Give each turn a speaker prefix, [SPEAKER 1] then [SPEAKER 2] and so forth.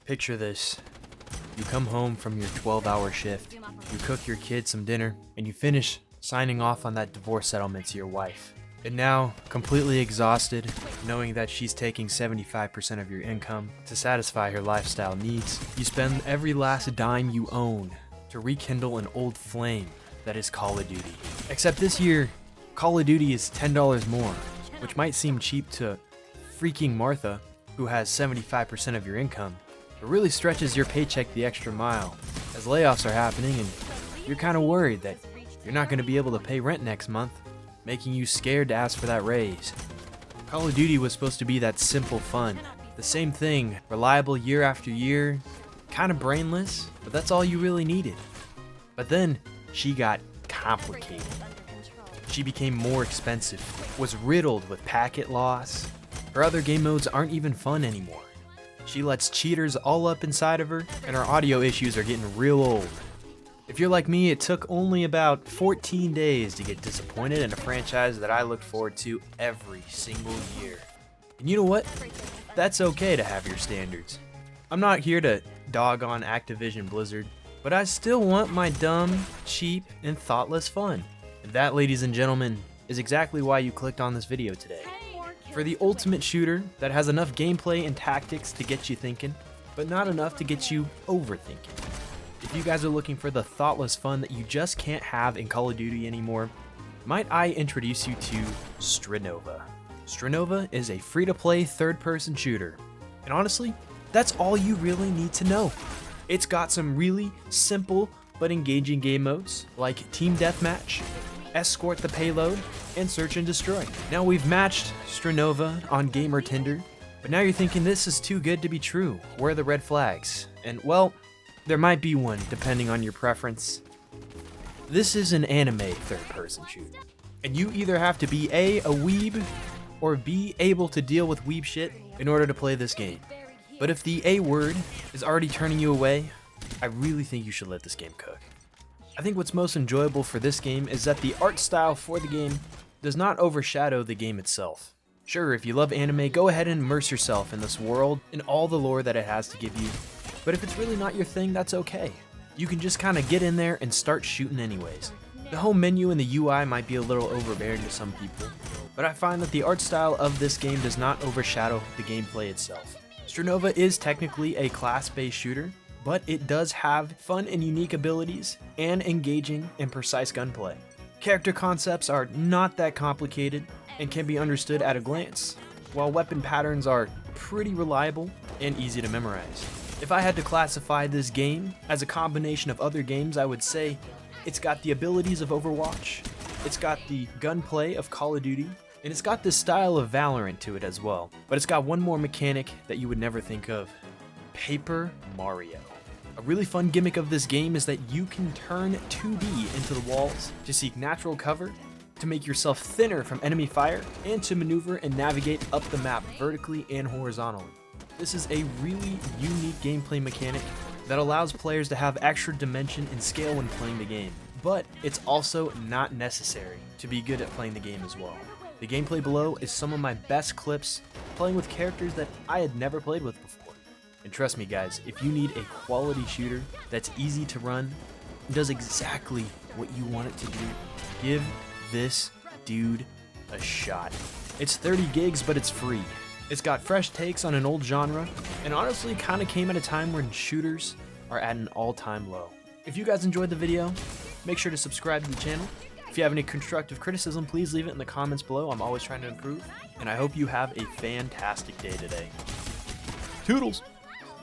[SPEAKER 1] Picture this. You come home from your 12-hour shift, you cook your kids some dinner, and you finish signing off on that divorce settlement to your wife. And now, completely exhausted, knowing that she's taking 75% of your income to satisfy her lifestyle needs, you spend every last dime you own to rekindle an old flame that is Call of Duty. Except this year, Call of Duty is $10 more, which might seem cheap to freaking Martha, who has 75% of your income, but really stretches your paycheck the extra mile, as layoffs are happening and you're kind of worried that you're not going to be able to pay rent next month, making you scared to ask for that raise. Call of Duty was supposed to be that simple fun, the same thing, reliable year after year, kind of brainless, but that's all you really needed. But then, she got complicated. She became more expensive, was riddled with packet loss. Her other game modes aren't even fun anymore. She lets cheaters all up inside of her, and her audio issues are getting real old. If you're like me, it took only about 14 days to get disappointed in a franchise that I looked forward to every single year. And you know what? That's okay to have your standards. I'm not here to dog on Activision Blizzard, but I still want my dumb, cheap, and thoughtless fun. And that, ladies and gentlemen, is exactly why you clicked on this video today. For the ultimate shooter that has enough gameplay and tactics to get you thinking, but not enough to get you overthinking. If you guys are looking for the thoughtless fun that you just can't have in Call of Duty anymore, might I introduce you to Strinova. Strinova is a free-to-play third-person shooter, and honestly, that's all you really need to know. It's got some really simple but engaging game modes like Team Deathmatch, Escort the Payload, and Search and Destroy. Now we've matched Strinova on Gamer Tinder, but now you're thinking this is too good to be true. Where are the red flags? And well, there might be one depending on your preference. This is an anime third-person shooter, and you either have to be a weeb or B, able to deal with weeb shit in order to play this game. But if the A word is already turning you away, I really think you should let this game cook. I think what's most enjoyable for this game is that the art style for the game does not overshadow the game itself. Sure, if you love anime, go ahead and immerse yourself in this world and all the lore that it has to give you. But if it's really not your thing, that's okay. You can just kind of get in there and start shooting anyways. The home menu and the UI might be a little overbearing to some people, but I find that the art style of this game does not overshadow the gameplay itself. Strinova is technically a class-based shooter, but it does have fun and unique abilities and engaging and precise gunplay. Character concepts are not that complicated and can be understood at a glance, while weapon patterns are pretty reliable and easy to memorize. If I had to classify this game as a combination of other games, I would say it's got the abilities of Overwatch, it's got the gunplay of Call of Duty, and it's got this style of Valorant to it as well. But it's got one more mechanic that you would never think of: Paper Mario. A really fun gimmick of this game is that you can turn 2D into the walls to seek natural cover, to make yourself thinner from enemy fire, and to maneuver and navigate up the map vertically and horizontally. This is a really unique gameplay mechanic that allows players to have extra dimension and scale when playing the game, but it's also not necessary to be good at playing the game as well. The gameplay below is some of my best clips playing with characters that I had never played with before. And trust me guys, if you need a quality shooter that's easy to run and does exactly what you want it to do, give this dude a shot. It's 30 gigs, but it's free. It's got fresh takes on an old genre, and honestly kind of came at a time when shooters are at an all-time low. If you guys enjoyed the video, make sure to subscribe to the channel. If you have any constructive criticism, please leave it in the comments below. I'm always trying to improve, and I hope you have a fantastic day today. Toodles!